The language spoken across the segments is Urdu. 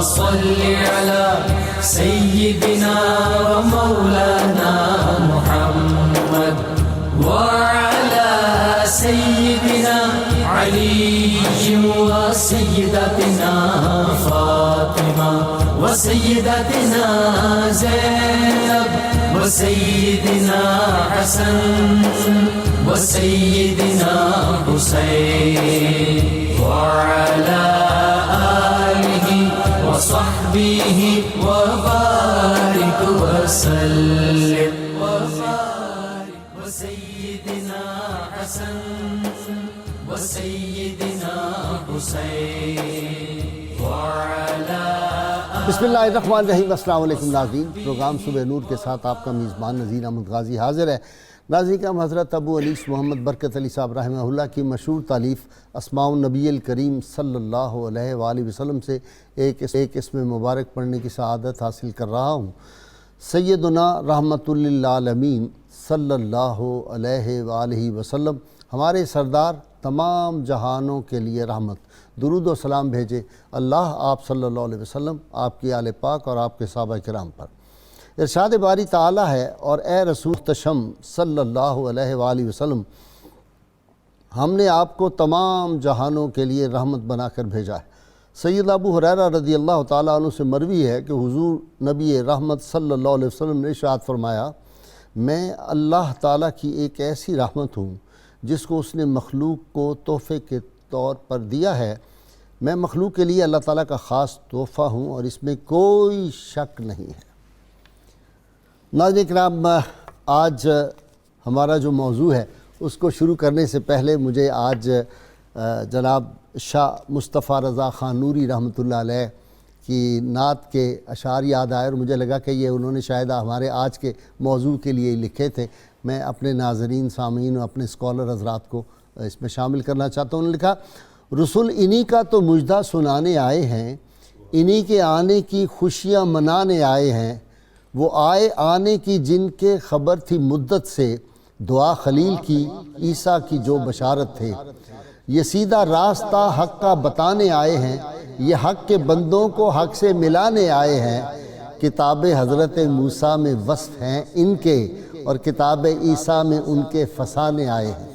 صل على سيدنا ومولانا محمد وعلى سيدنا علي وسيدتنا فاطمة وسيدتنا زينب وسيدنا حسن وسيدنا حسين وعلى آله وصحبه وبارك وسلم وسيدنا حسن وسيدنا حسين وعلى بسم اللہ الرحمن الرحیم۔ السلام علیکم ناظرین، پروگرام صبح نور کے ساتھ آپ کا میزبان نذیر احمد غازی حاضر ہے۔ ناظرین کرام، حضرت ابو علیس محمد برکت علی صاحب رحمہ اللہ کی مشہور تالیف اسماء النبی الکریم صلی اللہ علیہ وآلہ وسلم سے ایک اسم مبارک پڑھنے کی سعادت حاصل کر رہا ہوں۔ سیدنا رحمت للعالمین صلی اللہ علیہ وآلہ وسلم ہمارے سردار تمام جہانوں کے لیے رحمت، درود و سلام بھیجے اللہ آپ صلی اللہ علیہ وسلم، آپ کی آل پاک اور آپ کے صحابہ کرام پر۔ ارشاد باری تعالیٰ ہے، اور اے رسول تشم صلی اللہ علیہ وآلہ وسلم، ہم نے آپ کو تمام جہانوں کے لیے رحمت بنا کر بھیجا ہے۔ سید ابو ہریرہ رضی اللہ تعالیٰ عنہ سے مروی ہے کہ حضور نبی رحمت صلی اللہ علیہ وسلم نے ارشاد فرمایا، میں اللہ تعالیٰ کی ایک ایسی رحمت ہوں جس کو اس نے مخلوق کو تحفے کے طور پر دیا ہے۔ میں مخلوق کے لیے اللہ تعالیٰ کا خاص تحفہ ہوں اور اس میں کوئی شک نہیں ہے۔ ناظرین کرام، آج ہمارا جو موضوع ہے اس کو شروع کرنے سے پہلے مجھے آج جناب شاہ مصطفیٰ رضا خان نوری رحمۃ اللہ علیہ کی نعت کے اشعار یاد آئے، اور مجھے لگا کہ یہ انہوں نے شاید ہمارے آج کے موضوع کے لیے لکھے تھے۔ میں اپنے ناظرین، سامعین اور اپنے اسکالر حضرات کو اس میں شامل کرنا چاہتا ہوں۔ انہوں نے لکھا، رسول انہی کا تو مجدہ سنانے آئے ہیں، انہی کے آنے کی خوشیاں منانے آئے ہیں، وہ آئے آنے کی جن کے خبر تھی مدت سے، دعا خلیل کی عیسیٰ کی جو بشارت تھے، یہ سیدھا راستہ حق کا بتانے آئے ہیں، یہ حق کے بندوں کو حق سے ملانے آئے ہیں، کتاب حضرت موسیٰ میں وصف ہیں ان کے، اور کتاب عیسیٰ میں ان کے فسانے آئے ہیں۔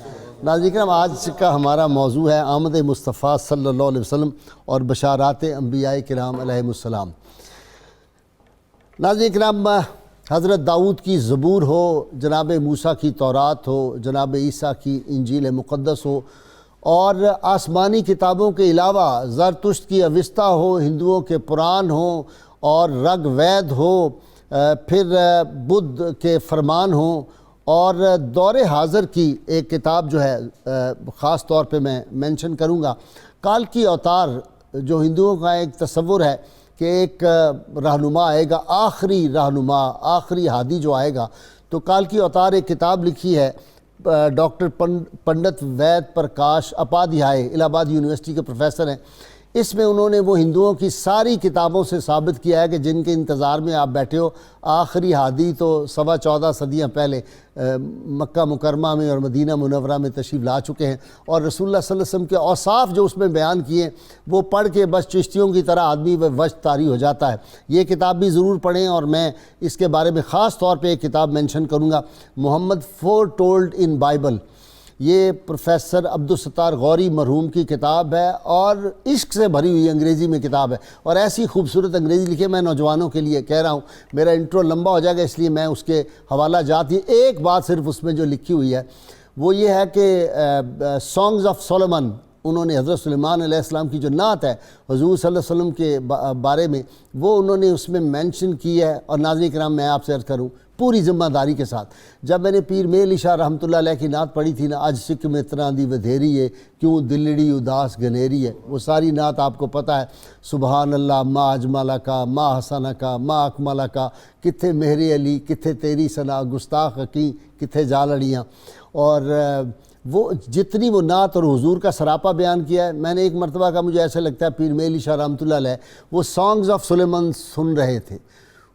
ناظرین کرام، آج کا ہمارا موضوع ہے آمد مصطفیٰ صلی اللہ علیہ وسلم اور بشارات انبیاء کرام علیہم السلام۔ ناظرین کرام، حضرت داؤد کی زبور ہو، جناب موسیٰ کی تورات ہو، جناب عیسیٰ کی انجیل مقدس ہو، اور آسمانی کتابوں کے علاوہ زرتشت کی اوستا ہو، ہندوؤں کے پران ہوں، اور رگ وید ہو، پھر بدھ کے فرمان ہوں، اور دور حاضر کی ایک کتاب جو ہے خاص طور پہ میں مینشن کروں گا، کال کی اوتار، جو ہندوؤں کا ایک تصور ہے کہ ایک رہنما آئے گا، آخری رہنما، آخری ہادی جو آئے گا، تو کال کی اوتار ایک کتاب لکھی ہے ڈاکٹر پنڈت وید پرکاش اپادھیائے، الہ آباد یونیورسٹی کے پروفیسر ہیں۔ اس میں انہوں نے وہ ہندوؤں کی ساری کتابوں سے ثابت کیا ہے کہ جن کے انتظار میں آپ بیٹھے ہو، آخری ہادی تو 14.25 صدیاں پہلے مکہ مکرمہ میں اور مدینہ منورہ میں تشریف لا چکے ہیں، اور رسول اللہ صلی اللہ علیہ وسلم کے اوصاف جو اس میں بیان کیے وہ پڑھ کے بس چشتیوں کی طرح آدمی وجد طاری ہو جاتا ہے۔ یہ کتاب بھی ضرور پڑھیں، اور میں اس کے بارے میں خاص طور پہ ایک کتاب مینشن کروں گا، محمد فور ٹولڈ ان بائبل۔ یہ پروفیسر عبدالستار غوری مرحوم کی کتاب ہے، اور عشق سے بھری ہوئی انگریزی میں کتاب ہے، اور ایسی خوبصورت انگریزی لکھی ہے۔ میں نوجوانوں کے لیے کہہ رہا ہوں، میرا انٹرو لمبا ہو جائے گا، اس لیے میں اس کے حوالہ جات ہی ایک بات صرف اس میں جو لکھی ہوئی ہے وہ یہ ہے کہ سانگز آف سولومن، انہوں نے حضرت سلیمان علیہ السلام کی جو نعت ہے حضور صلی اللہ علیہ وسلم کے بارے میں، وہ انہوں نے اس میں مینشن کی ہے۔ اور ناظرین کرام، میں آپ سے عرض کروں پوری ذمہ داری کے ساتھ، جب میں نے پیر میل علی شاہ رحمۃ اللہ علیہ کی نعت پڑھی تھی نا، آج سکھ میں اتنا دی ودھیری ہے، کیوں دلڑی اداس گنیری ہے، وہ ساری نعت آپ کو پتہ ہے، سبحان اللہ ما اجمالہ کا، ما حسنہ کا، ما اکملہ کا، کتھے مہر علی، کتھے تیری ثنا، گستاخ حقیں، کتھے جالڑیاں، اور وہ جتنی وہ نعت اور حضور کا سراپا بیان کیا ہے۔ میں نے ایک مرتبہ کا، مجھے ایسا لگتا ہے پیر میل علی شاہ رحمۃ اللہ علیہ وہ سانگز آف سلیمان سن رہے تھے،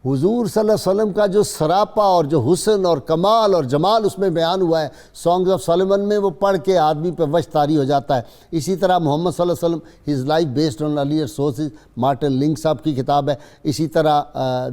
حضور صلی اللہ علیہ وسلم کا جو سراپا اور جو حسن اور کمال اور جمال اس میں بیان ہوا ہے، سانگز آف سلیمان میں، وہ پڑھ کے آدمی پہ وش طاری ہو جاتا ہے۔ اسی طرح محمد صلی اللہ علیہ وسلم his life based on earlier sources, Martin link صاحب کی کتاب ہے۔ اسی طرح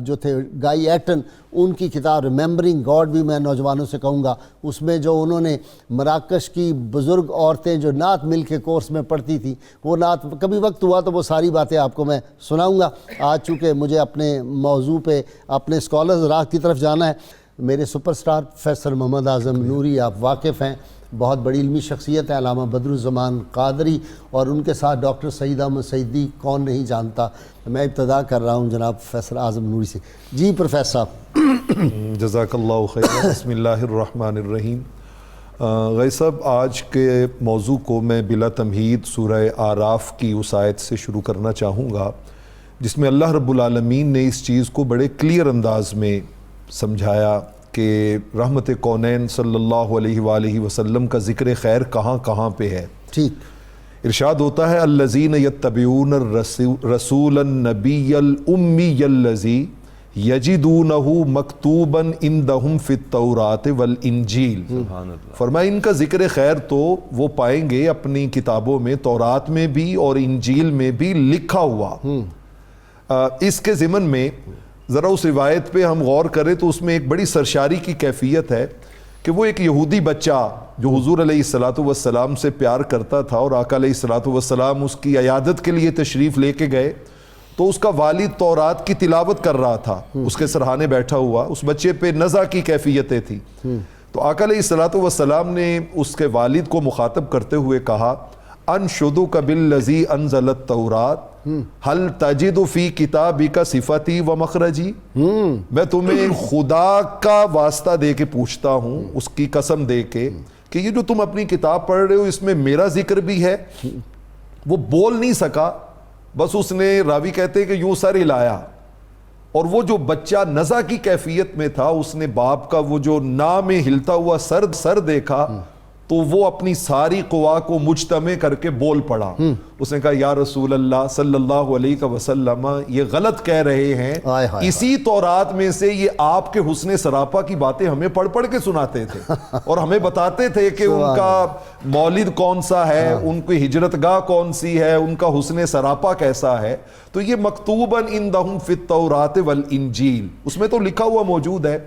جو تھے گائی ایٹن، ان کی کتاب ریممبرنگ گاڈ بھی میں نوجوانوں سے کہوں گا، اس میں جو انہوں نے مراکش کی بزرگ عورتیں جو نعت مل کے کورس میں پڑھتی تھیں، وہ نعت کبھی وقت ہوا تو وہ ساری باتیں آپ کو میں سناؤں گا۔ آج چونکہ مجھے اپنے موضوع پہ اپنے اسکالرز راہ کی طرف جانا ہے، میرے super star professor Muhammad Azam نوری آپ واقف ہیں، بہت بڑی علمی شخصیت ہے، علامہ بدر الزمان قادری، اور ان کے ساتھ ڈاکٹر سعید احمد سعیدی، کون نہیں جانتا۔ میں ابتدا کر رہا ہوں جناب پروفیسر اعظم نوری سے۔ جی پروفیسر صاحب۔ جزاک اللہ خیر۔ بسم اللہ الرحمن الرحیم۔ غی صاحب، آج کے موضوع کو میں بلا تمہید سورہ اعراف کی اس آیت سے شروع کرنا چاہوں گا، جس میں اللہ رب العالمین نے اس چیز کو بڑے کلیئر انداز میں سمجھایا کہ رحمت کونین صلی اللہ علیہ وآلہ وسلم کا ذکر خیر کہاں کہاں پہ ہے۔ ٹھیک۔ ارشاد ہوتا ہے الذین یتبعون الرسول النبی الامی الذی یجدونہ مکتوبا عندہم فی التوراۃ والانجیل۔ فرمایا ان کا ذکر خیر تو وہ پائیں گے اپنی کتابوں میں، تورات میں بھی اور انجیل میں بھی لکھا ہوا۔ اس کے ضمن میں ذرا اس روایت پہ ہم غور کریں تو اس میں ایک بڑی سرشاری کی کیفیت ہے کہ وہ ایک یہودی بچہ جو حضور علیہ الصلوۃ والسلام سے پیار کرتا تھا، اور آقا علیہ الصلوۃ والسلام اس کی عیادت کے لیے تشریف لے کے گئے تو اس کا والد تورات کی تلاوت کر رہا تھا، اس کے سرہانے بیٹھا ہوا، اس بچے پہ نزع کی کیفیتیں تھیں۔ تو آقا علیہ الصلوۃ والسلام نے اس کے والد کو مخاطب کرتے ہوئے کہا انشدک بالذی انزل التوراۃ ہل تجد فی کتابک صفتی و مخرجی۔ میں تمہیں خدا کا واسطہ دے کے پوچھتا ہوں، اس کی قسم دے کے، کہ یہ جو تم اپنی کتاب پڑھ رہے ہو اس میں میرا ذکر بھی ہے؟ وہ بول نہیں سکا، بس اس نے، راوی کہتے کہ یوں سر ہلایا، اور وہ جو بچہ نزع کی کیفیت میں تھا، اس نے باپ کا وہ جو ناں میں ہلتا ہوا سر دیکھا تو وہ اپنی ساری قوا کو مجتمع کر کے بول پڑا۔ اس نے کہا یا رسول اللہ صلی اللہ علیہ وسلم، یہ غلط کہہ رہے ہیں، اسی تورات میں سے یہ آپ کے حسن سراپا کی باتیں ہمیں پڑھ پڑھ کے سناتے تھے اور ہمیں بتاتے تھے کہ ان کا مولد کون سا ہے، ان کی ہجرت گاہ کون سی ہے، ان کا حسن سراپا کیسا ہے۔ تو یہ مکتوباً عندہم فی التوراۃ والانجیل، اس میں تو لکھا ہوا موجود ہے۔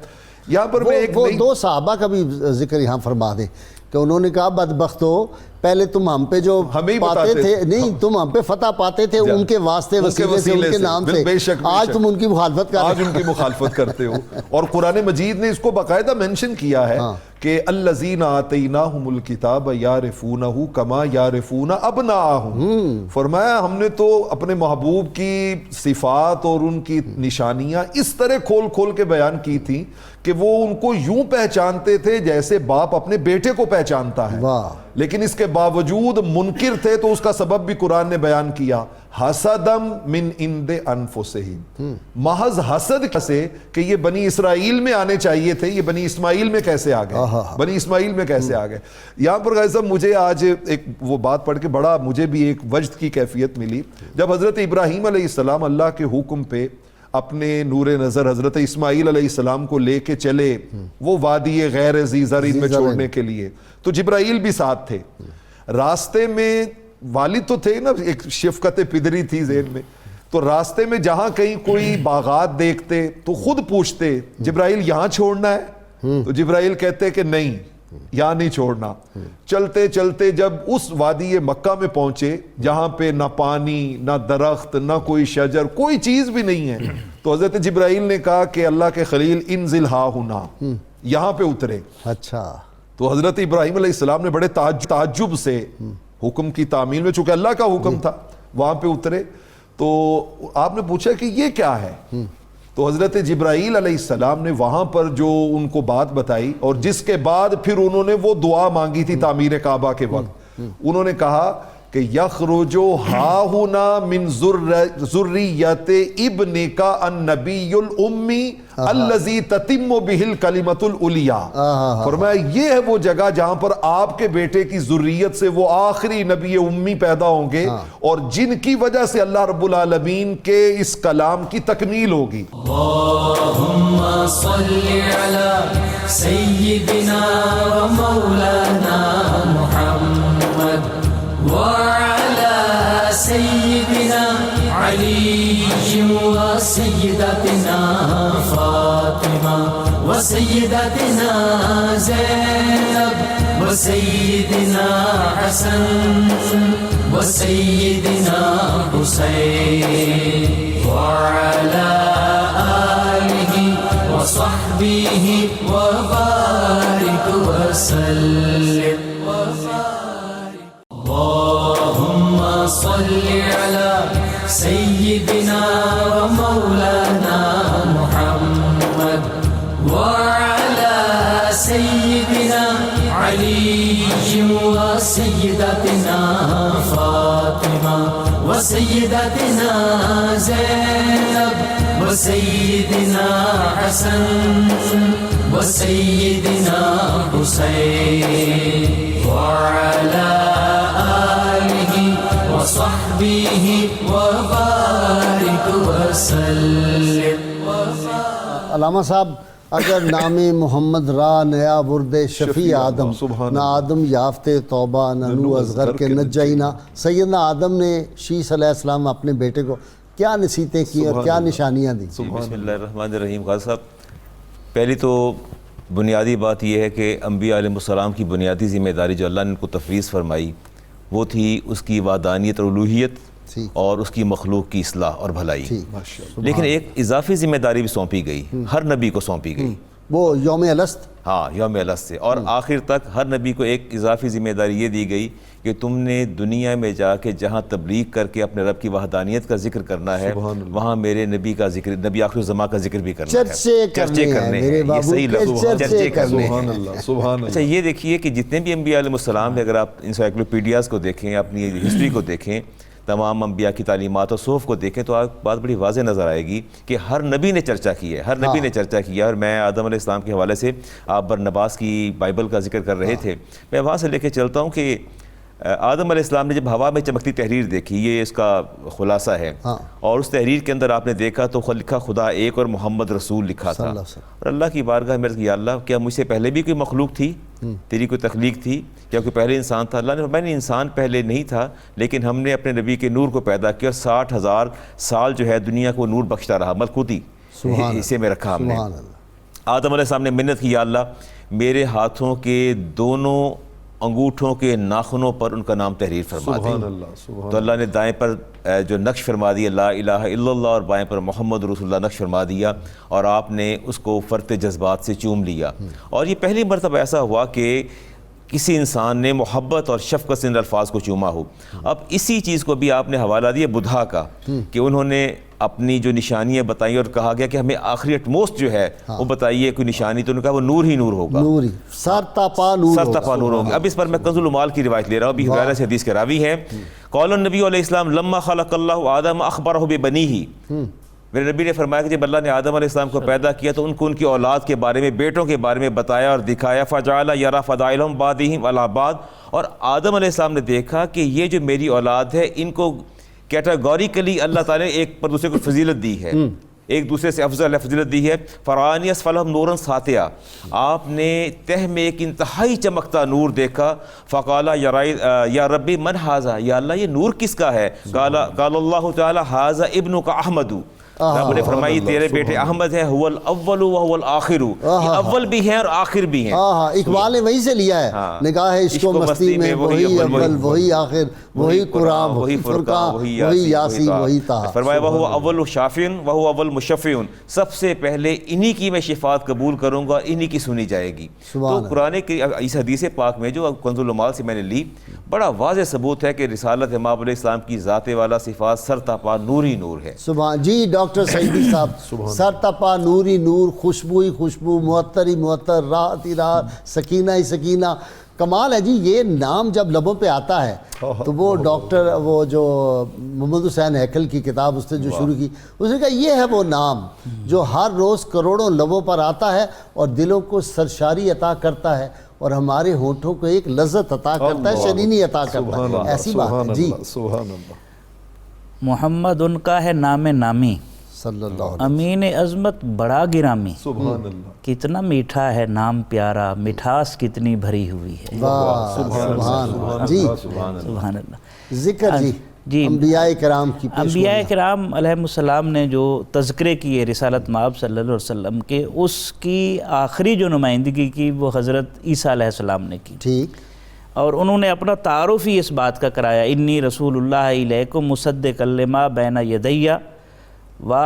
یہاں پر میں ایک دو صحابہ کا بھی ذکر یہاں فرما دیں کہ انہوں نے کہا بدبختو، پہلے تم ہم پہ جو پاتے تھے، نہیں تم ہم پہ فتح پاتے تھے ان کے واسطے وسیلے سے، ان کے نام سے، آج تم ان کی مخالفت کر رہے آج ان کی مخالفت کرتے ہو۔ اور قرآن مجید نے اس کو باقاعدہ مینشن کیا ہے کہ الذین آتیناہم الکتاب یعرفونہ کما یعرفون ابناءہم۔ فرمایا ہم نے تو اپنے محبوب کی صفات اور ان کی نشانیاں اس طرح کھول کھول کے بیان کی تھیں کہ وہ ان کو یوں پہچانتے تھے جیسے باپ اپنے بیٹے کو پہچانتا ہے، لیکن اس کے باوجود منکر تھے۔ تو اس کا سبب بھی قرآن نے بیان کیا، حسدم من عند انفسہم، محض حسد سے کہ یہ بنی اسرائیل میں آنے چاہیے تھے، یہ بنی اسماعیل میں کیسے آ گئے، بنی اسماعیل میں کیسے آ گئے۔ یہاں پر غازی صاحب مجھے آج ایک وہ بات پڑھ کے بڑا مجھے بھی ایک وجد کی کیفیت ملی، جب حضرت ابراہیم علیہ السلام اللہ کے حکم پہ اپنے نور نظر حضرت اسماعیل علیہ السلام کو لے کے چلے وہ وادی غیر ذی زرع میں چھوڑنے کے لیے، تو جبرائیل بھی ساتھ تھے۔ راستے میں والد تو تھے نا، ایک شفقت پدری تھی ذہن میں، تو راستے میں جہاں کہیں کوئی باغات دیکھتے تو خود پوچھتے جبرائیل یہاں چھوڑنا ہے؟ تو جبرائیل کہتے کہ نہیں، یہاں نہیں چھوڑنا۔ چلتے چلتے جب اس وادی مکہ میں پہنچے جہاں پہ نہ پانی، نہ درخت، نہ کوئی شجر، کوئی چیز بھی نہیں ہے، تو حضرت جبرائیل نے کہا کہ اللہ کے خلیل انزل ہا ہنا، یہاں پہ اترے۔ اچھا، تو حضرت ابراہیم علیہ السلام نے بڑے تعجب سے حکم کی تعمیل میں، چونکہ اللہ کا حکم تھا، وہاں پہ اترے۔ تو آپ نے پوچھا کہ یہ کیا ہے؟ تو حضرت جبرائیل علیہ السلام نے وہاں پر جو ان کو بات بتائی، اور جس کے بعد پھر انہوں نے وہ دعا مانگی تھی تعمیر کعبہ کے وقت، انہوں نے کہا کہ یخرجو ہاہنا من ذریت ابنک النبی الامی الذی تتم بہ الکلمۃ العلیٰ۔ فرمایا یہ ہے وہ جگہ جہاں پر آپ کے بیٹے کی ذریت سے وہ آخری نبی امی پیدا ہوں گے اور جن کی وجہ سے اللہ رب العالمین کے اس کلام کی تکمیل ہوگی۔ اللهم صل على سيدنا ومولانا محمد وعلى سيدنا علي وسيدتنا فاطمة وسيدتنا زينب وسيدنا حسن وسيدنا حسين وعلى آله وصحبه وبارك وسلم اللهم صل على سيدنا ومولانا محمد وعلى سيدنا علي وسيدتنا فاطمة وسيدتنا زينب وسيدنا حسن وسيدنا حسين وعلى آله وصحبه وبارك وسلم۔ علامہ صاحب اگر نام محمد را نیا ورد شفیع آدم، نہ آدم یافتے توبہ نہ نو ازغر کے نجینا، سیدنا آدم نے شیس علیہ السلام اپنے بیٹے کو کیا نصیحتیں کی اور کیا نشانیاں دی؟ بسم اللہ الرحمن الرحیم۔ غازی صاحب، پہلی تو بنیادی بات یہ ہے کہ انبیاء علیہ السلام کی بنیادی ذمہ داری جو اللہ نے ان کو تفویض فرمائی وہ تھی اس کی وحدانیت اور الوہیت اور اس کی مخلوق کی اصلاح اور بھلائی، لیکن ایک اضافی ذمہ داری بھی سونپی گئی، ہر نبی کو سونپی گئی، وہ یوم الست، ہاں یوم الست سے، اور آخر تک ہر نبی کو ایک اضافی ذمہ داری یہ دی گئی کہ تم نے دنیا میں جا کے جہاں تبلیغ کر کے اپنے رب کی وحدانیت کا ذکر کرنا ہے وہاں میرے نبی کا ذکر، نبی آخر الزمان کا ذکر بھی کرنا ہے، چرچے کرنے ہیں، یہ صحیح لفظ چرچے کرنے ہیں۔ اچھا یہ دیکھیے کہ جتنے بھی انبیاء علیہ السلام ہیں، اگر آپ انسائیکلوپیڈیاز کو دیکھیں، اپنی ہسٹری کو دیکھیں، تمام انبیاء کی تعلیمات اور صحف کو دیکھیں تو آپ بات بڑی واضح نظر آئے گی کہ ہر نبی نے چرچا کی ہے، ہر نبی نے چرچا کیا۔ اور میں آدم علیہ السلام کے حوالے سے آپ برنباس کی بائبل کا ذکر کر رہے تھے، میں وہاں سے لے کے چلتا ہوں کہ آدم علیہ السلام نے جب ہوا میں چمکتی تحریر دیکھی، یہ اس کا خلاصہ ہے، اور اس تحریر کے اندر آپ نے دیکھا تو لکھا خدا ایک اور محمد رسول لکھا تھا، اور اللہ کی بارگاہ میں عرض کی یا اللہ کیا مجھ سے پہلے بھی کوئی مخلوق تھی، تیری کوئی تخلیق تھی، کیا کوئی پہلے انسان تھا؟ اللہ نے فرمایا نہیں، انسان پہلے نہیں تھا، لیکن ہم نے اپنے نبی کے نور کو پیدا کیا اور 60,000 سال جو ہے دنیا کو نور بخشتا رہا، ملکوتی اسے میں رکھا ہم نے۔ آدم علیہ السلام نے منت کی یا اللہ میرے ہاتھوں کے دونوں انگوٹھوں کے ناخنوں پر ان کا نام تحریر فرما دے۔ تو اللہ نے دائیں پر جو نقش فرما دیا لا الہ الا اللہ اور بائیں پر محمد رسول اللہ نقش فرما دیا، اور آپ نے اس کو فرط جذبات سے چوم لیا، اور یہ پہلی مرتبہ ایسا ہوا کہ کسی انسان نے محبت اور شفقت سے ان الفاظ کو چوما ہو۔ اب اسی چیز کو بھی آپ نے حوالہ دیا بدھا کا کہ انہوں نے اپنی جو نشانیاں بتائیں اور کہا گیا کہ ہمیں آخری اٹموسٹ جو ہے وہ بتائیے کوئی نشانی، تو انہوں نے کہا وہ نور ہی نور ہوگا، نور ہی سر تپا نور ہوگا۔ اب اس پر میں کنز المال کی روایت لے رہا ہوں، ابھی حوالہ سے حدیث کے راوی ہیں، قال النبی علیہ السلام لما خلق اللہ آدم اخبرہ ببنیہ، میرے نبی نے فرمایا کہ جب اللہ نے آدم علیہ السلام کو پیدا کیا تو ان کو ان کی اولاد کے بارے میں، بیٹوں کے بارے میں بتایا اور دکھایا، فجعل یرى فضائلهم بعضهم علی بعض، اور آدم علیہ السلام نے دیکھا کہ یہ جو میری اولاد ہے ان کو کیٹاگوریکلی اللہ تعالیٰ نے ایک پر دوسرے کو فضیلت دی ہے، ایک دوسرے سے افضل فضیلت دی ہے۔ فرعانی اسفلہم نورا ساطعا، آپ نے تہ میں ایک انتہائی چمکتا نور دیکھا، فقال یا ربی من ھذا، یا اللہ یہ نور کس کا ہے؟ قال اللہ تعالی ھذا ابنک احمد، رب نے فرمائی تیرے بیٹے احمد ہے، هو الاول وهو الاخر، یہ اول بھی ہیں اور آخر بھی ہیں۔ اقبال نے وہیں سے لیا ہے، نگاہ عشق و مستی میں وہی اول وہی آخر، وہی قرآن وہی فرقان وہی یاسین وہی طٰہٰ۔ فرمایا وہو اول شافع وہو اول مشفع، سب سے پہلے انہی کی میں شفاعت قبول کروں گا، انہی کی سنی جائے گی۔ تو قرآن کی اس حدیث پاک میں جو کنز المال سے میں نے لی، بڑا واضح ثبوت ہے کہ رسالت امام علیہ السلام کی ذات والا صفات سر تپا نور ہی نور ہے۔ سبحان جی ڈاکٹر سعیدی صاحب، سر تپا نور ہی نور، خوشبو ہی خوشبو، معطر ہی معطر، راحت ہی راحت، سکینہ ہی سکینہ، کمال ہے جی، یہ نام جب لبوں پہ آتا ہے تو وہ ڈاکٹر وہ جو محمد حسین ہیکل کی کتاب اس نے جو شروع کی، اس نے کہا یہ ہے وہ نام جو ہر روز کروڑوں لبوں پر آتا ہے اور دلوں کو سرشاری عطا کرتا ہے اور ہمارے ہونٹوں کو ایک لذت عطا کرتا ہے، شرینی عطا کرتا ہے. ایسی بات ہے جی. سبحان اللہ. محمد ان کا ہے نام نامی، صلی اللہ علیہ امین عظمت بڑا گرامی، سبحان اللہ. کتنا میٹھا ہے نام پیارا، مٹھاس کتنی بھری ہوئی ہے. واہ سبحان جی. سبحان اللہ. ذکر جی جی انبیاء کرام کی انبیاء کرام علیہ السلام نے جو تذکرے کیے رسالت مآب صلی اللہ علیہ وسلم کے، اس کی آخری جو نمائندگی کی وہ حضرت عیسیٰ علیہ السلام نے کی. ٹھیک. اور انہوں نے اپنا تعارف ہی اس بات کا کرایا، انی رسول اللہ علیکم مصدقا لما بین یدیّ و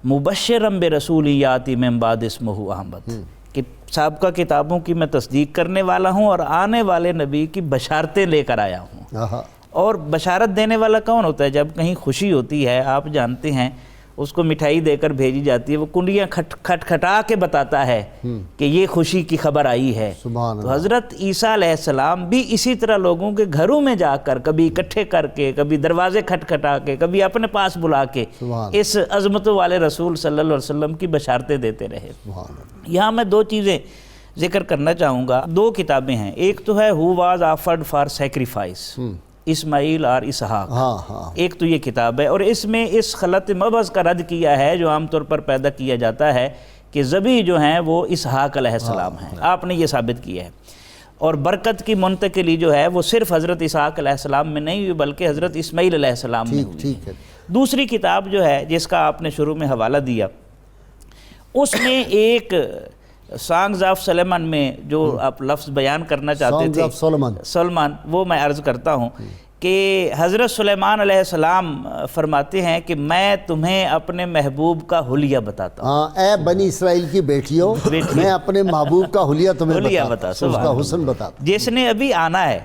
مبشرا برسول یاتی من بعد اسمہ احمد، کہ سابقہ کتابوں کی میں تصدیق کرنے والا ہوں اور آنے والے نبی کی بشارتیں لے کر آیا ہوں. آہا. اور بشارت دینے والا کون ہوتا ہے؟ جب کہیں خوشی ہوتی ہے آپ جانتے ہیں اس کو مٹھائی دے کر بھیجی جاتی ہے، وہ کنڈیاں کھٹکھٹا کے بتاتا ہے کہ یہ خوشی کی خبر آئی ہے. سبحان تو حضرت عیسیٰ علیہ السلام بھی اسی طرح لوگوں کے گھروں میں جا کر، کبھی اکٹھے کر کے، کبھی دروازے کھٹکھٹا کے، کبھی اپنے پاس بلا کے اس عظمتوں والے رسول صلی اللہ علیہ وسلم کی بشارتیں دیتے رہے. یہاں میں دو چیزیں ذکر کرنا چاہوں گا. دو کتابیں ہیں، ایک تو ہے who was offered for sacrifice, Ismail اور اسحاق. ایک تو یہ کتاب ہے، اور اس میں اس خلط مبعث کا رد کیا ہے جو عام طور پر پیدا کیا جاتا ہے کہ ذبیح جو ہیں وہ اسحاق علیہ السلام ہیں. آپ نے یہ ثابت کیا ہے. اور برکت کی منتقلی جو ہے وہ صرف حضرت اسحاق علیہ السلام میں نہیں ہوئی بلکہ حضرت اسماعیل علیہ السلام میں ہوئی. دوسری کتاب جو ہے جس کا آپ نے شروع میں حوالہ دیا، اس میں ایک سانگز آف سلیمان میں جو آپ لفظ بیان کرنا چاہتے تھے، سلمان، وہ میں عرض کرتا ہوں کہ حضرت سلیمان علیہ السلام فرماتے ہیں کہ میں تمہیں اپنے محبوب کا حلیہ بتاتا ہوں. ہاں، اے بنی اسرائیل کی بیٹیوں، میں اپنے محبوب کا حلیہ تمہیں بتاتا ہوں، اس کا حسن بتاتا ہوں. جس نے ابھی آنا ہے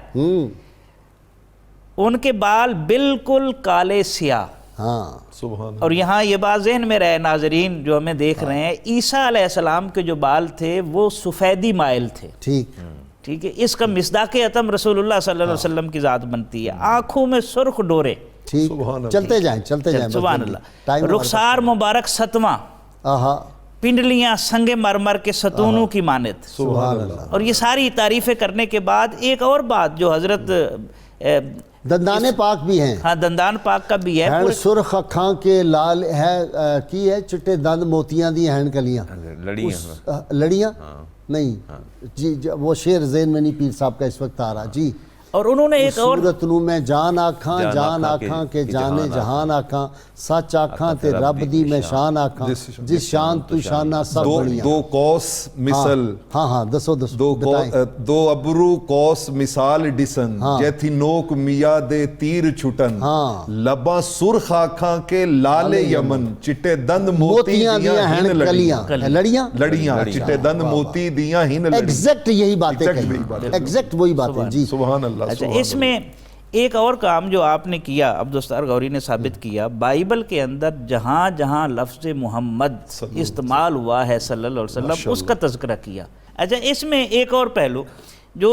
ان کے بال بالکل کالے سیاہ. ہاں سبحان. اور یہاں یہ بات ذہن میں رہے ناظرین جو ہمیں دیکھ رہے ہیں، عیسیٰ علیہ السلام کے جو بال تھے وہ سفیدی مائل تھے. ٹھیک ہے. اس کا مصداق اتم رسول اللہ صلی اللہ علیہ وسلم کی ذات بنتی ہے. آنکھوں میں سرخ ڈورے. ٹھیک. چلتے جائیں سبحان اللہ. رخسار مبارک ستواں، پنڈلیاں سنگ مرمر کے ستونوں کی مانند. سبحان اللہ. اور یہ ساری تعریفیں کرنے کے بعد ایک اور بات جو حضرت دندان پاک بھی ہیں. ہاں، دندان پاک کا بھی ہے. ہین سرخ اکھاں کے لال ہے کی ہے چٹے دند موتیاں دی ہین کلیاں لڑیاں نہیں جی. وہ شعر ذہن میں نہیں پیر صاحب کا اس وقت آ رہا جی. اور انہوں نے ایک اور صورت نو میں جان آکھاں جان آکھاں کے جانے جہان آکھاں سچ آکھاں تے رب دی میں شان آکھاں جس شان تو شانہ سب بڑیاں. دو قوس مثل. ہاں دسو دو ابرو قوس مثال ڈسن جیتھی نوک میا دے تیر چھٹن لباں سرخ آکھاں کے لال یمن چٹے دند موتیاں دیاں ہن کلیاں لڑیاں چٹے دند موتی دیاں ہن لڑیاں. ایگزیکٹ یہی باتیں کہیں، ایگزیکٹ وہی باتیں جی. سبحان اللہ. اچھا، اس میں ایک اور کام جو آپ نے کیا، عبدالستار غوری نے ثابت کیا، بائبل کے اندر جہاں جہاں لفظ محمد استعمال ہوا ہے صلی اللہ علیہ وسلم اس کا تذکرہ کیا. اچھا، اس میں ایک اور پہلو جو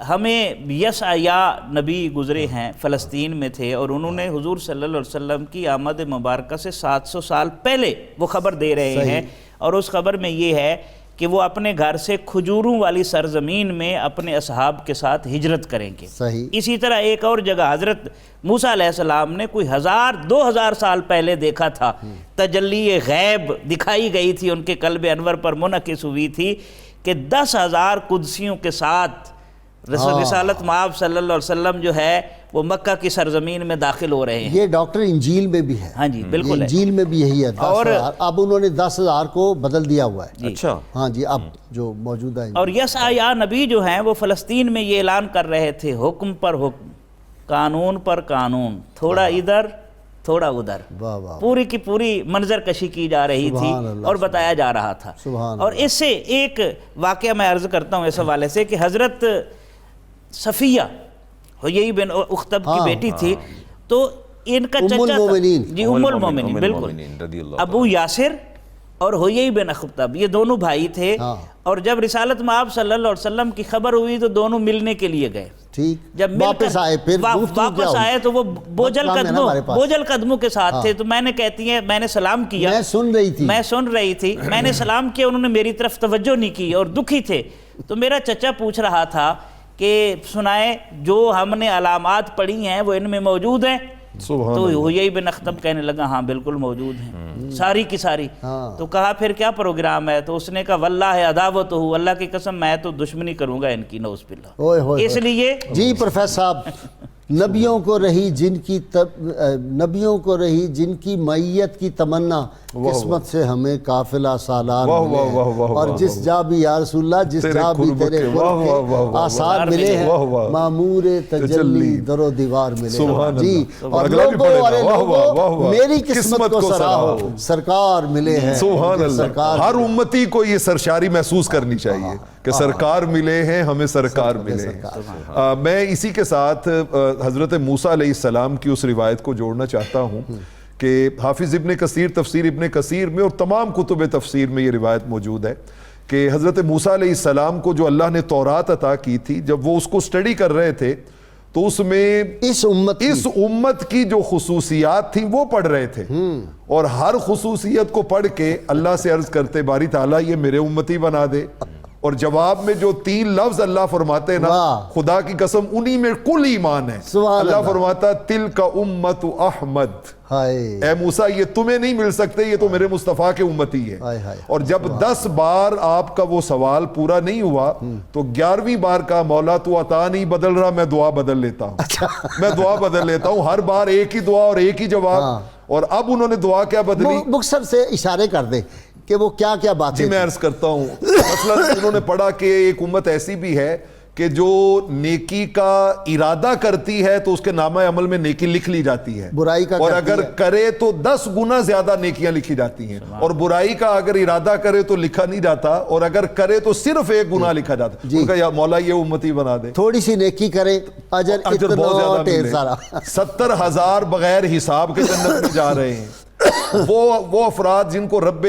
ہمیں یسعیا نبی گزرے ہیں، فلسطین میں تھے، اور انہوں نے حضور صلی اللہ علیہ وسلم کی آمد مبارکہ سے 700 سال پہلے وہ خبر دے رہے ہیں. اور اس خبر میں یہ ہے کہ وہ اپنے گھر سے کھجوروں والی سرزمین میں اپنے اصحاب کے ساتھ ہجرت کریں گے. اسی طرح ایک اور جگہ حضرت موسیٰ علیہ السلام نے کوئی 1000-2000 سال پہلے دیکھا تھا، تجلی غیب دکھائی گئی تھی، ان کے قلب انور پر منعکس ہوئی تھی کہ 10,000 قدسیوں کے ساتھ رسالت مآب صلی اللہ علیہ وسلم جو ہے وہ مکہ کی سرزمین میں داخل ہو رہے ہیں. یہ ڈاکٹر انجیل میں بھی ہے. ہاں جی بالکل، انجیل میں بھی یہی ہے. اور اب انہوں نے 10,000 کو بدل دیا ہوا ہے. اچھا ہاں جی، اب جو موجودہ ہے. اور یسعیا نبی جو ہیں وہ فلسطین میں یہ اعلان کر رہے تھے، حکم پر حکم، قانون پر قانون، تھوڑا ادھر تھوڑا ادھر، پوری کی پوری منظر کشی کی جا رہی تھی اور بتایا جا رہا تھا. اور اس سے ایک واقعہ میں عرض کرتا ہوں اس حوالے سے کہ حضرت صفیہ حیی بن اختب کی بیٹی تھی، تو ان کا چچا جی ام المومنین بالکل ابو یاسر اور ہوئی بن اخطب، یہ دونوں بھائی تھے، اور جب رسالت مآب صلی اللہ علیہ وسلم کی خبر ہوئی تو دونوں ملنے کے لیے گئے. ٹھیک. جب واپس آئے، پھر واپس آئے تو وہ بوجھل قدموں کے ساتھ تھے. تو میں نے کہتی ہیں میں نے سلام کیا، میں سن رہی تھی، میں نے سلام کیا، انہوں نے میری طرف توجہ نہیں کی اور دکھی تھے. تو میرا چچا پوچھ رہا تھا کہ سنائیں جو ہم نے علامات پڑھی ہیں وہ ان میں موجود ہیں؟ تو ہوئی بن اخطب کہنے لگا ہاں بالکل موجود ہیں، ساری کی ساری. تو کہا پھر کیا پروگرام ہے؟ تو اس نے کہا واللہ عداوت ہو، اللہ کی قسم میں تو دشمنی کروں گا ان کی، نعوذ باللہ. اس لیے جی پروفیسر صاحب، نبیوں کو رہی جن کی معیت کی تمنا، قسمت سے ہمیں قافلہ سالار ملے ہیں، اور جس جا بھی یا رسول اللہ، جس جا بھی تیرے خلق کے آثار ملے ہیں، معمور تجلی در و دیوار ملے ہیں. جی اور لوگوں میری قسمت کو سراہو، سرکار ملے ہیں. سبحان اللہ. ہر امتی کو یہ سرشاری محسوس کرنی چاہیے کہ سرکار ملے ہیں، ہمیں سرکار ملے ہیں. میں اسی کے ساتھ حضرت موسیٰ علیہ السلام کی اس روایت کو جوڑنا چاہتا ہوں کہ حافظ ابن کثیر تفسیر ابن کثیر میں اور تمام کتب تفسیر میں یہ روایت موجود ہے کہ حضرت موسیٰ علیہ السلام کو جو اللہ نے تورات عطا کی تھی، جب وہ اس کو اسٹڈی کر رہے تھے تو اس میں اس امت کی جو خصوصیات تھیں وہ پڑھ رہے تھے، اور ہر خصوصیت کو پڑھ کے اللہ سے عرض کرتے باری تعالیٰ یہ میرے امتی بنا دے. اور جواب میں جو 3 لفظ اللہ فرماتے ہیں نا، خدا کی قسم انہی میں کل ایمان ہے. اللہ فرماتا تلک امت احمد، اے موسیٰ یہ تمہیں نہیں مل سکتے، یہ تو میرے مصطفیٰ کے امتی ہے. اور جب 10 بار آپ کا وہ سوال پورا نہیں ہوا تو 11ویں بار کا مولا تو عطا نہیں بدل رہا، میں دعا بدل لیتا ہوں. ہر بار ایک ہی دعا اور ایک ہی جواب. اور اب انہوں نے دعا کیا بدلی؟ مختصر سے اشارے کر دے کہ وہ کیا کیا باتیں. جی میں عرض کرتا ہوں. مثلا انہوں نے پڑھا کہ ایک امت ایسی بھی ہے کہ جو نیکی کا ارادہ کرتی ہے تو اس کے نامہ عمل میں نیکی لکھ لی جاتی ہے، برائی کا اور اگر کرے تو 10 گنا زیادہ نیکیاں لکھی جاتی ہیں. اور برائی کا اگر ارادہ کرے تو لکھا نہیں جاتا، اور اگر کرے تو صرف 1 گناہ لکھا جاتا. ان کا یا مولا یہ امتی بنا دے. تھوڑی سی نیکی کرے اجر بہت زیادہ ڈھیر سارا. 70,000 بغیر حساب کے جنت میں جا رہے ہیں. وہ افراد جن کو رب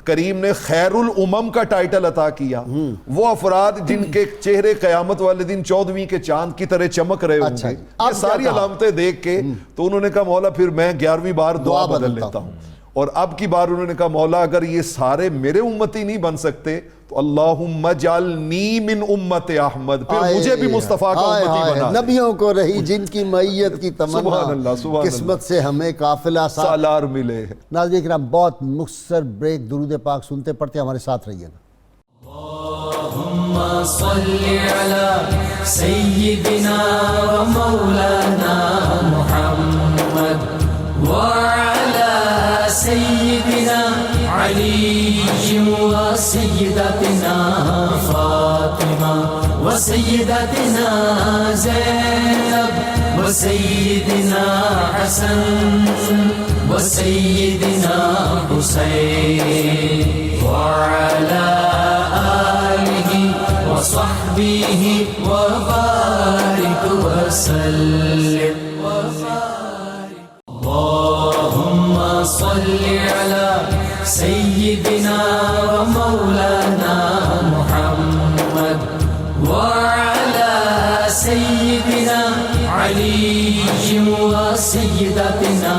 کریم نے خیر الامم کا ٹائٹل عطا کیا، وہ افراد جن کے چہرے قیامت والے دن 14ویں کے چاند کی طرح چمک رہے ہوں گے. یہ ساری علامتیں دیکھ کے تو انہوں نے کہا مولا پھر میں 11ویں بار دعا بدل لیتا ہوں. اور اب کی بار انہوں نے کہا مولا اگر یہ سارے میرے امتی نہیں بن سکتے تو اللہم اجعلنی من امت احمد، پھر مجھے بھی مصطفیٰ کا امتی بنا. نبیوں کو رہی جن کی معیت کی تمنا، قسمت سے ہمیں قافلہ سالار ملے. ناظرین کرام بہت مختصر بریک، درود پاک سنتے پڑھتے ہمارے ساتھ رہیے نا. اللہم صلی علی سیدنا و مولانا محمد وعلی سیدنا علی و سیدتنا فاطمہ و سیدتنا زینب و سیدنا حسن و سیدنا حسین وعلی آلہ و صحبہ و بارک وسلم. اللہم صلی علی سیدنا و مولانا محمد وعلی سیدنا علی و سیدتنا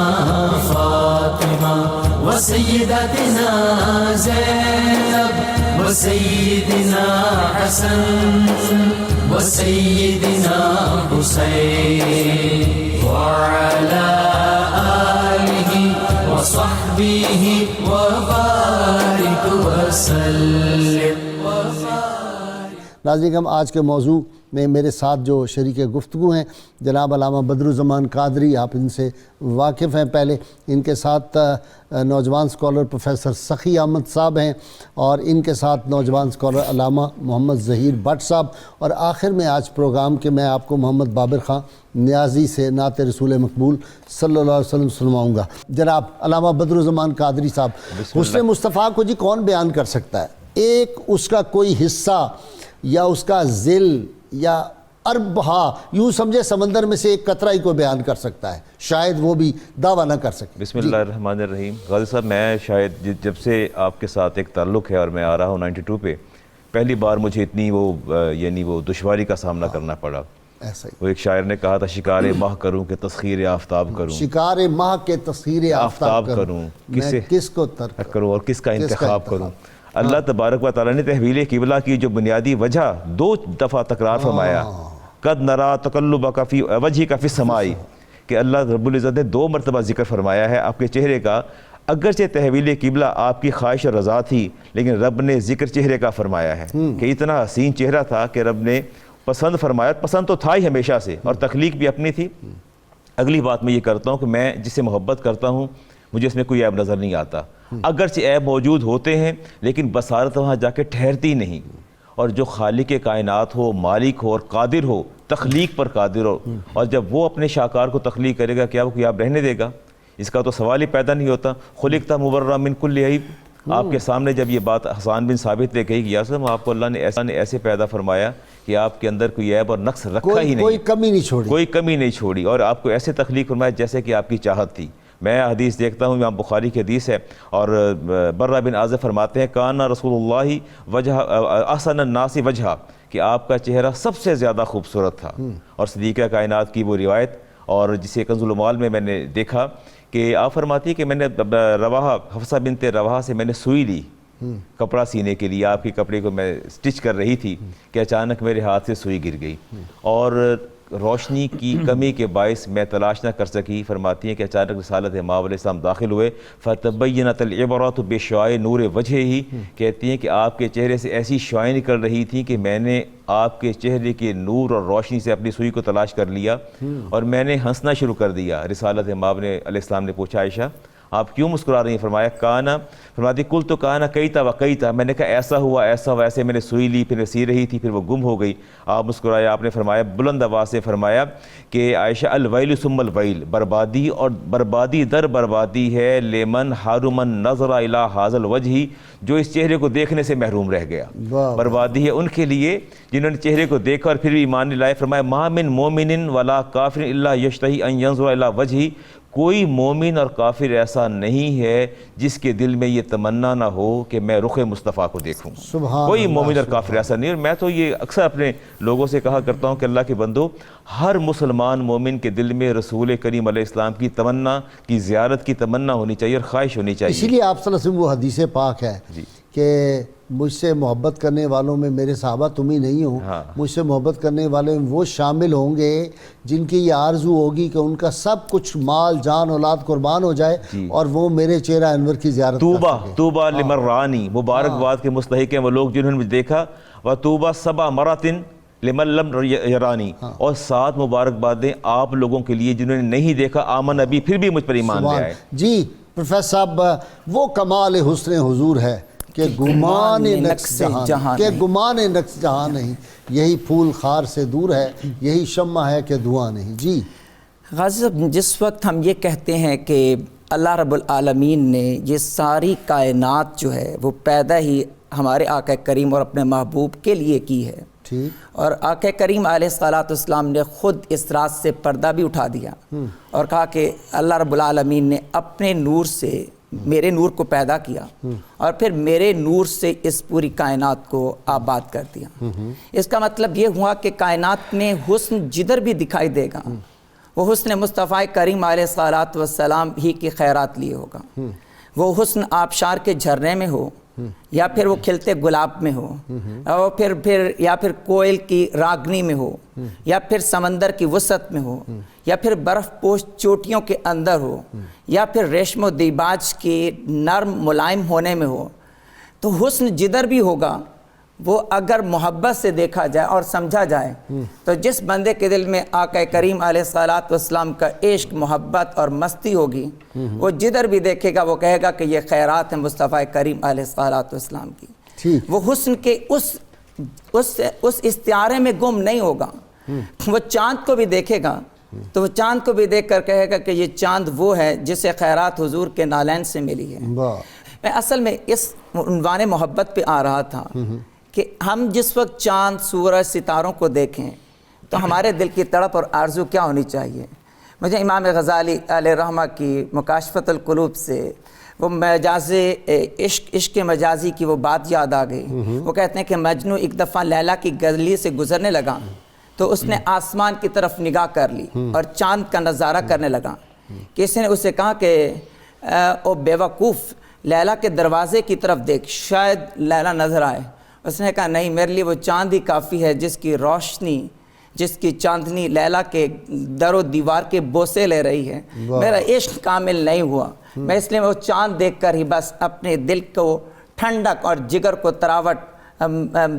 فاطمہ و سیدتنا زینب و سیدنا حسن و سیدنا حسین وعلی وصحبه وبارك وسلم. ناظرین ہم آج کے موضوع میں میرے ساتھ جو شریک گفتگو ہیں جناب علامہ بدرالزمان قادری، آپ ان سے واقف ہیں. پہلے ان کے ساتھ نوجوان اسکالر پروفیسر سخی احمد صاحب ہیں، اور ان کے ساتھ نوجوان scholar Allama Muhammad Zaheer but صاحب، اور آخر میں آج پروگرام کے میں آپ کو محمد بابر خان نیازی سے نعت رسول مقبول صلی اللہ علیہ وسلم سنواؤں گا. جناب علامہ بدرالزمان قادری صاحب، حسن مصطفیٰ کو جی کون بیان کر سکتا ہے؟ ایک اس کا کوئی حصہ یا اس کا ذل یا اربہا، یوں سمجھے سمندر میں سے ایک قطرہ ہی کو بیان کر سکتا ہے، شاید وہ بھی دعویٰ نہ کر سکے۔ بسم اللہ الرحمن الرحیم۔ غازی صاحب، میں شاید جب سے آپ کے ساتھ ایک تعلق ہے اور میں آ رہا ہوں 92 پہ، پہلی بار مجھے اتنی وہ دشواری کا سامنا کرنا پڑا۔ ایسا ہی وہ ایک شاعر نے کہا تھا، شکار ماہ کروں کہ تسخیر آفتاب کروں، شکار ماہ کے تسخیر آفتاب کروں، میں کس کو ترک کروں اور کس کا انتخاب کروں۔ اللہ تبارک و تعالیٰ نے تحویل قبلہ کی جو بنیادی وجہ 2 دفعہ تکرار فرمایا، قد نرا تقلبک فی وجہک فی السماء، کہ اللہ رب العزت نے 2 مرتبہ ذکر فرمایا ہے آپ کے چہرے کا۔ اگرچہ تحویل قبلہ آپ کی خواہش اور رضا تھی، لیکن رب نے ذکر چہرے کا فرمایا ہے کہ اتنا حسین چہرہ تھا کہ رب نے پسند فرمایا۔ پسند تو تھا ہی ہمیشہ سے، اور تخلیق بھی اپنی تھی۔ اگلی بات میں یہ کرتا ہوں کہ میں جس سے محبت کرتا ہوں مجھے اس میں کوئی عیب نظر نہیں آتا، اگرچہ عیب موجود ہوتے ہیں لیکن بصارت وہاں جا کے ٹھہرتی نہیں۔ اور جو خالق کائنات ہو، مالک ہو اور قادر ہو، تخلیق پر قادر ہو، اور جب وہ اپنے شاہکار کو تخلیق کرے گا کیا وہ کوئی عیب رہنے دے گا؟ اس کا تو سوال ہی پیدا نہیں ہوتا۔ خلقت مبرأ من کل عیب، آپ کے سامنے جب یہ بات حسان بن ثابت نے کہی کہ یا سلام، آپ کو اللہ نے ایسے پیدا فرمایا کہ آپ کے اندر کوئی عیب اور نقص رکھا ہی نہیں، کوئی کمی نہیں چھوڑی، کوئی کمی نہیں چھوڑی، اور آپ کو ایسے تخلیق فرمایا جیسے کہ آپ کی چاہت تھی۔ میں حدیث دیکھتا ہوں، امام بخاری کی حدیث ہے، اور برہ بن عازب فرماتے ہیں کان رسول اللہ وجہ احسن الناس وجہ، کہ آپ کا چہرہ سب سے زیادہ خوبصورت تھا۔ اور صدیقہ کائنات کی وہ روایت، اور جسے کنز المعال میں نے دیکھا کہ آپ فرماتی ہے کہ میں نے رواحہ حفصہ بنت رواحہ سے میں نے سوئی لی کپڑا سینے کے لیے، آپ کے کپڑے کو میں سٹچ کر رہی تھی کہ اچانک میرے ہاتھ سے سوئی گر گئی، اور روشنی کی کمی کے باعث میں تلاش نہ کر سکی۔ فرماتی ہیں کہ اچانک رسالت مآب علیہ السلام داخل ہوئے، فتبینت العبرۃ بشعاع نور وجہہ، کہتی ہیں کہ آپ کے چہرے سے ایسی شعاعیں نکل رہی تھیں کہ میں نے آپ کے چہرے کے نور اور روشنی سے اپنی سوئی کو تلاش کر لیا اور میں نے ہنسنا شروع کر دیا۔ رسالت مآب علیہ السلام نے پوچھا عائشہ آپ کیوں مسکرا رہی ہیں؟ فرمایا کانا، فرماتی کل تو کانا کئیتا و کئیتا، میں نے کہا ایسا ہوا ایسے میں نے سوئی لی، پھر سی رہی تھی، پھر وہ گم ہو گئی۔ آپ مسکرایا، آپ نے فرمایا بلند آواز سے فرمایا کہ عائشہ الویل ثم الویل، بربادی اور بربادی در بربادی ہے لمن حرمن نظر الی ھذا الوجہ، جو اس چہرے کو دیکھنے سے محروم رہ گیا۔ بربادی ہے ان کے لیے جنہوں نے چہرے کو دیکھا اور پھر بھی ایمان نہیں لائے۔ فرمایا ما من مومن ولا کافر الا یشتہی ان ینظر الی وجہہ، کوئی مومن اور کافر ایسا نہیں ہے جس کے دل میں یہ تمنا نہ ہو کہ میں رخ مصطفیٰ کو دیکھوں۔ کوئی مومن اور کافر ایسا نہیں، اور میں تو یہ اکثر اپنے لوگوں سے کہا کرتا ہوں کہ اللہ کے بندو، ہر مسلمان مومن کے دل میں رسول کریم علیہ السلام کی تمنا کی زیارت کی تمنا ہونی چاہیے اور خواہش ہونی چاہیے۔ اسی لیے آپ صلی اللہ علیہ وسلم وہ حدیث پاک ہے کہ مجھ سے محبت کرنے والوں میں میرے صحابہ تم ہی نہیں ہو، مجھ سے محبت کرنے والے وہ شامل ہوں گے جن کی یہ آرزو ہوگی کہ ان کا سب کچھ مال جان اولاد قربان ہو جائے اور وہ میرے چہرہ انور کی زیارت کر سکیں۔ توبہ لمرانی، مبارکباد کے مستحق ہیں وہ لوگ جنہوں نے مجھے دیکھا، وَتُوبَ سَبْعَ مَرَاتٍ لمن لم یرانی، اور 7 مبارکبادیں آپ لوگوں کے لیے جنہوں نے نہیں دیکھا، آمن ابھی، پھر بھی مجھ پر ایمان لے آئے۔ جی پروفیسر صاحب، وہ کمال حسن حضور ہے کہ گمان نقص جہاں نہیں، یہی پھول خار سے دور ہے، یہی شمع ہے کہ دھواں نہیں۔ جی غازی صاحب، جس وقت ہم یہ کہتے ہیں کہ اللہ رب العالمین نے یہ ساری کائنات جو ہے وہ پیدا ہی ہمارے آقا کریم اور اپنے محبوب کے لیے کی ہے، اور آقا کریم علیہ الصلوۃ والسلام نے خود اس راز سے پردہ بھی اٹھا دیا اور کہا کہ اللہ رب العالمین نے اپنے نور سے میرے نور کو پیدا کیا اور پھر میرے نور سے اس پوری کائنات کو آباد کر دیا۔ اس کا مطلب یہ ہوا کہ کائنات میں حسن جدھر بھی دکھائی دے گا وہ حسن مصطفیٰ کریم علیہ الصلوۃ والسلام ہی کی خیرات لیے ہوگا۔ وہ حسن آبشار کے جھرنے میں ہو، یا پھر وہ کھلتے گلاب میں ہو، اور پھر کوئل کی راگنی میں ہو، یا پھر سمندر کی وسعت میں ہو، یا پھر برف پوش چوٹیوں کے اندر ہو، یا پھر ریشم و دیباج کے نرم ملائم ہونے میں ہو، تو حسن جدھر بھی ہوگا وہ اگر محبت سے دیکھا جائے اور سمجھا جائے تو جس بندے کے دل میں آقا کریم علیہ الصلوۃ والسلام کا عشق، محبت اور مستی ہوگی، وہ جدھر بھی دیکھے گا وہ کہے گا کہ یہ خیرات ہیں مصطفیٰ کریم علیہ الصلوۃ والسلام کی۔ وہ حسن کے اس استعارے میں گم نہیں ہوگا۔ وہ چاند کو بھی دیکھے گا تو وہ چاند کو بھی دیکھ کر کہے گا کہ یہ چاند وہ ہے جسے خیرات حضور کے نالین سے ملی ہے۔ میں اصل میں اس عنوان محبت پہ آ رہا تھا کہ ہم جس وقت چاند، سورج، ستاروں کو دیکھیں تو ہمارے دل کی تڑپ اور آرزو کیا ہونی چاہیے؟ مجھے امام غزالی علیہ رحمہ کی مکاشفۃ القلوب سے وہ مجاز عشق مجازی کی وہ بات یاد آ گئی. وہ کہتے ہیں کہ مجنو ایک دفعہ لیلا کی گلی سے گزرنے لگا تو اس نے آسمان کی طرف نگاہ کر لی اور چاند کا نظارہ کرنے لگا. کسی نے اسے کہا کہ او بے وقوف، لیلا کے دروازے کی طرف دیکھ، شاید لیلا نظر آئے. اس نے کہا نہیں، میرے لیے وہ چاند ہی کافی ہے جس کی روشنی، جس کی چاندنی لیلا کے در و دیوار کے بوسے لے رہی ہے. میرا عشق کامل نہیں ہوا، میں اس لیے وہ چاند دیکھ کر ہی بس اپنے دل کو ٹھنڈک اور جگر کو تراوٹ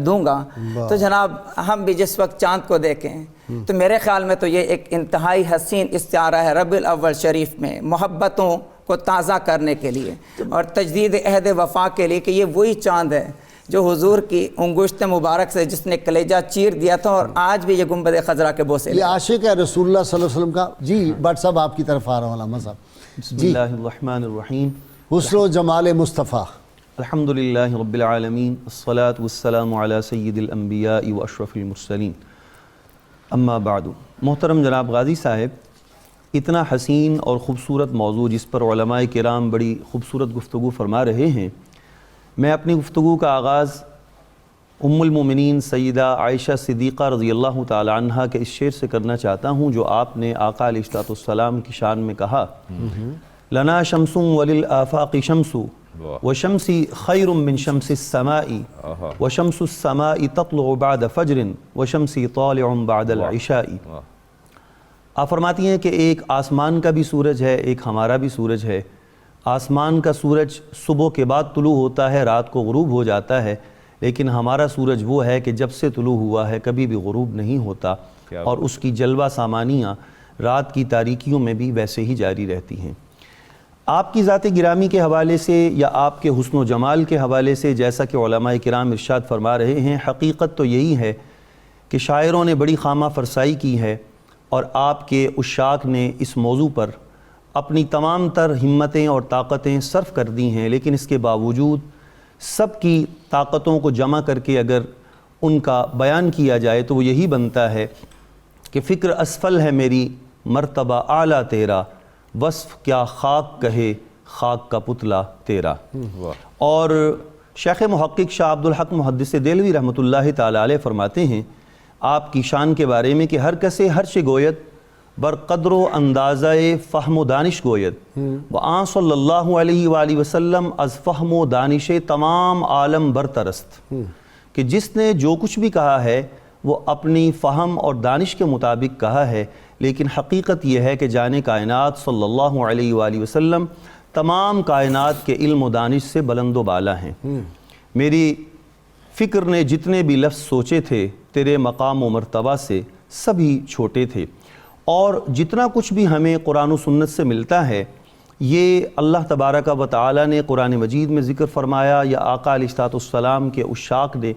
دوں گا. تو جناب ہم بھی جس وقت چاند کو دیکھیں تو میرے خیال میں تو یہ ایک انتہائی حسین استعارہ ہے ربیع الاول شریف میں محبتوں کو تازہ کرنے کے لیے اور تجدید عہد وفا کے لیے، کہ یہ وہی چاند ہے جو حضور کی انگشت مبارک سے جس نے کلیجہ چیر دیا تھا اور آج بھی یہ گنبد خضرا کے بوسے یہ عاشق ہے رسول اللہ صلی اللہ علیہ وسلم کا. جی بٹ صاحب آپ کی طرف آ رہا ہوں علامہ صاحب. بسم اللہ الرحمن الرحیم. حسن و جمال مصطفیٰ. الحمدللہ رب العالمین، الصلاة والسلام علی سید الانبیاء و اشرف المرسلین، اما بعد. محترم جناب غازی صاحب، اتنا حسین اور خوبصورت موضوع جس پر علماء کرام بڑی خوبصورت گفتگو فرما رہے ہیں، میں اپنی گفتگو کا آغاز ام المومنین سیدہ عائشہ صدیقہ رضی اللہ تعالی عنہا کے اس شعر سے کرنا چاہتا ہوں جو آپ نے آقا علیہ السلام کی شان میں کہا: لنا شمس وللآفاق شمس وشمسی خیر من شمس السماء وشمس السماء تطلع بعد فجر وشمسی طالع بعد العشاء. آپ فرماتی ہیں کہ ایک آسمان کا بھی سورج ہے، ایک ہمارا بھی سورج ہے. آسمان کا سورج صبح کے بعد طلوع ہوتا ہے، رات کو غروب ہو جاتا ہے، لیکن ہمارا سورج وہ ہے کہ جب سے طلوع ہوا ہے کبھی بھی غروب نہیں ہوتا، اور اس کی جلوہ سامانیاں رات کی تاریکیوں میں بھی ویسے ہی جاری رہتی ہیں. آپ کی ذات گرامی کے حوالے سے یا آپ کے حسن و جمال کے حوالے سے جیسا کہ علماء کرام ارشاد فرما رہے ہیں، حقیقت تو یہی ہے کہ شاعروں نے بڑی خامہ فرسائی کی ہے اور آپ کے عشاق نے اس موضوع پر اپنی تمام تر ہمتیں اور طاقتیں صرف کر دی ہیں، لیکن اس کے باوجود سب کی طاقتوں کو جمع کر کے اگر ان کا بیان کیا جائے تو وہ یہی بنتا ہے کہ فکر اسفل ہے میری، مرتبہ اعلیٰ تیرا، وصف کیا خاک کہے، خاک کا پتلا تیرا. اور شیخ محقق شاہ عبدالحق محدث دہلوی رحمۃ اللہ تعالی علیہ فرماتے ہیں آپ کی شان کے بارے میں کہ ہر کسے ہر چه گوید بر قدر و اندازہ فہم و دانش گوید و آن صلی اللہ علیہ وآلہ وسلم از فہم و دانش تمام عالم برترست. کہ جس نے جو کچھ بھی کہا ہے وہ اپنی فہم اور دانش کے مطابق کہا ہے، لیکن حقیقت یہ ہے کہ جان کائنات صلی اللہ علیہ وآلہ وسلم تمام کائنات کے علم و دانش سے بلند و بالا ہیں. میری فکر نے جتنے بھی لفظ سوچے تھے تیرے مقام و مرتبہ سے سبھی چھوٹے تھے، اور جتنا کچھ بھی ہمیں قرآن و سنت سے ملتا ہے یہ اللہ تبارک و تعالی نے قرآن مجید میں ذکر فرمایا یا آقا علیہ السلام کے عشاق نے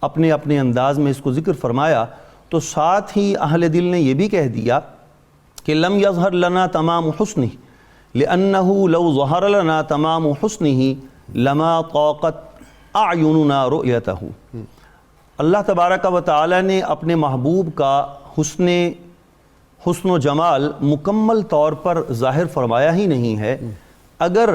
اپنے اپنے انداز میں اس کو ذکر فرمایا. تو ساتھ ہی اہل دل نے یہ بھی کہہ دیا کہ لم یظہر لنا تمام حسنہ لأنہ لو ظہر لنا تمام حسنہ لما طاقت اعیننا رؤیتہ. اللہ تبارک و تعالی نے اپنے محبوب کا حسن و جمال مکمل طور پر ظاہر فرمایا ہی نہیں ہے. اگر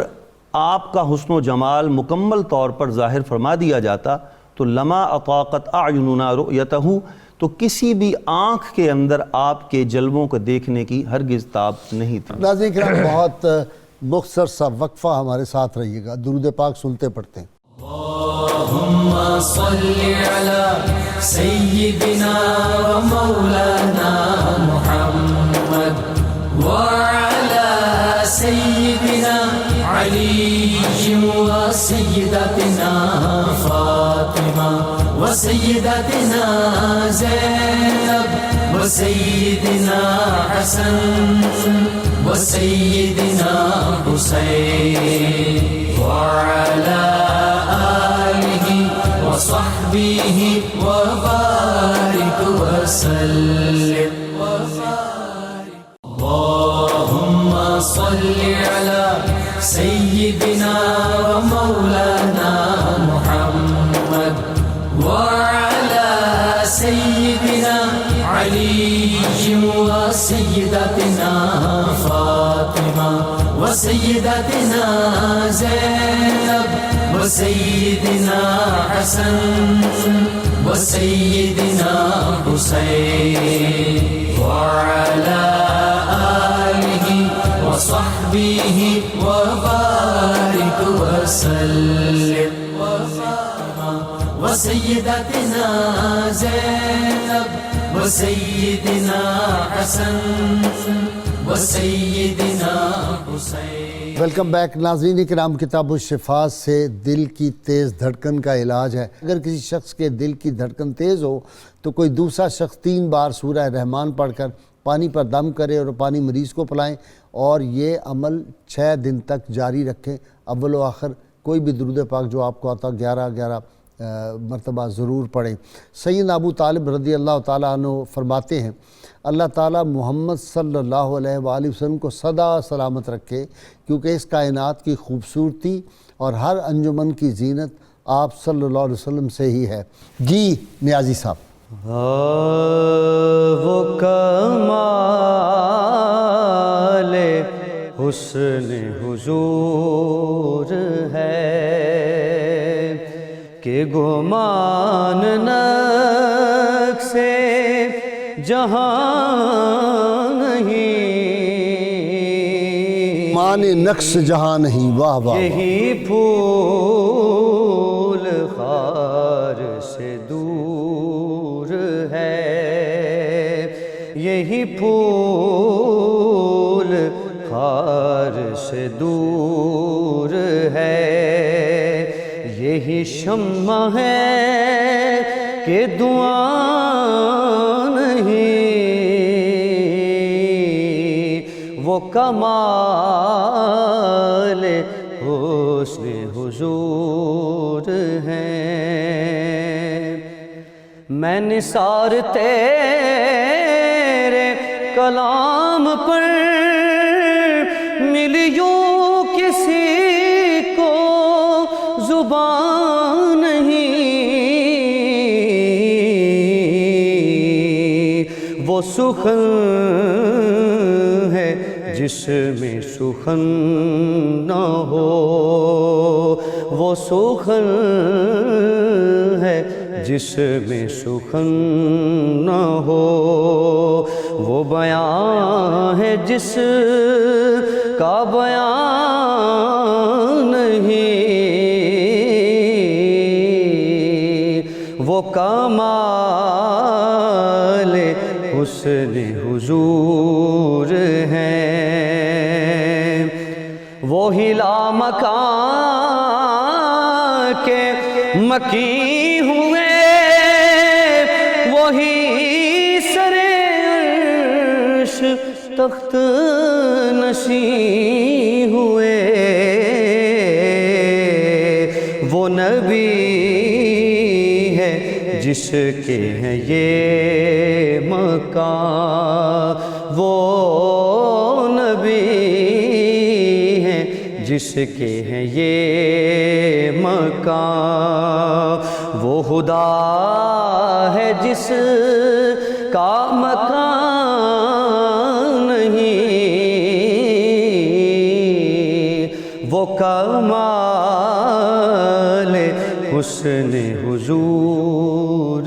آپ کا حسن و جمال مکمل طور پر ظاہر فرما دیا جاتا تو لما اطاقت اعیننا رؤیتہ، تو کسی بھی آنکھ کے اندر آپ کے جلووں کو دیکھنے کی ہرگز تاب نہیں تھی. ناظرین کرام، بہت مختصر سا وقفہ ہمارے ساتھ رہیے گا، درود پاک سنتے پڑھتے ہیں. اللهم صل على سيدنا ومولانا محمد وعلى سيدنا علي وسيدتنا فاطمة وسيدتنا زينب وسيدنا حسن وسيدنا حسين وعلى وصحبه وبارك وسلم. اللهم صل على سيدنا ومولانا محمد وعلى سيدنا علي وسيدتنا فاطمة وسيدتنا زينب وسيدنا حسن وسيدنا حسين وعلى آله وصحبه وبارك وسلم وسيدتنا زينب وسيدنا حسن وسيدنا حسين. ویلکم بیک ناظرین کرام. کتاب الشفا سے دل کی تیز دھڑکن کا علاج ہے. اگر کسی شخص کے دل کی دھڑکن تیز ہو تو کوئی دوسرا شخص 3 بار سورہ رحمان پڑھ کر پانی پر دم کرے اور پانی مریض کو پلائیں اور یہ عمل 6 دن تک جاری رکھیں. اول و آخر کوئی بھی درود پاک جو آپ کو آتا 11 مرتبہ ضرور پڑھیں. سیدنا ابو طالب رضی اللہ تعالیٰ عنہ فرماتے ہیں اللہ تعالیٰ محمد صلی اللہ علیہ وآلہ وسلم کو سدا سلامت رکھے کیونکہ اس کائنات کی خوبصورتی اور ہر انجمن کی زینت آپ صلی اللہ علیہ وسلم سے ہی ہے. جی نیازی صاحب. وہ کمال حسن حضور ہے کہ گمان نقص جہاں نہیں، مان نقص جہاں نہیں. واہ واہ. یہی پھول خار سے دور ہے، یہی پھول خار سے دور ہے، یہی شمع ہے کہ دعا نہیں، وہ کمال حسن حضور ہیں. میں نثار تیرے کلام پر ملیوں کسی کو زبان نہیں، وہ سخن ہے جس میں سخن نہ ہو، وہ سخن ہے جس میں سخن نہ ہو، وہ بیان ہے جس کا بیان نہیں، وہ کمال حسن حضور ہیں. وہی لامکان کے مکی ہوئے، وہی سر عرش تخت نشین ہوئے، وہ نبی ہے جس کے ہیں یہ مقام، وہ نبی ہے جس کے ہیں یہ مقام، وہ خدا ہے جس کا مکان نہیں، وہ کمال حسن حضور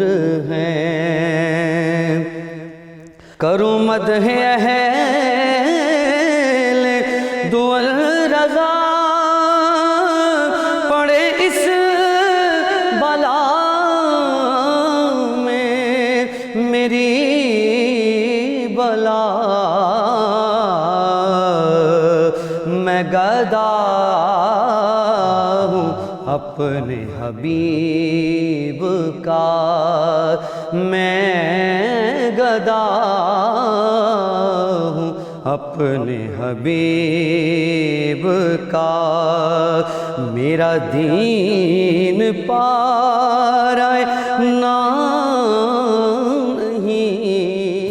ہیں. کروں مدح اہل دول رضا، پڑے اس بلا میں میری بلا، میں گدا ہوں اپنے حبیب کا، میں گدا ہوں اپنے حبیب کا، میرا دین پارائے نہیں.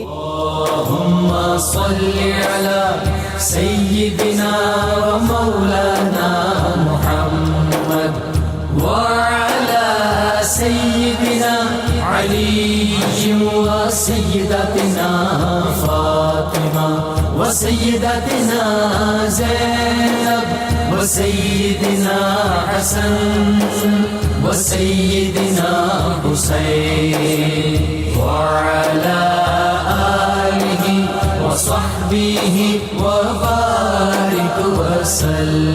اللهم صل على سيدنا ومولانا محمد وعلى سيدنا علي وسيدتنا فاطمة وسيدتنا زينب وسيدنا حسن وسيدنا حسين وعلى آله وصحبه وبارك وسلم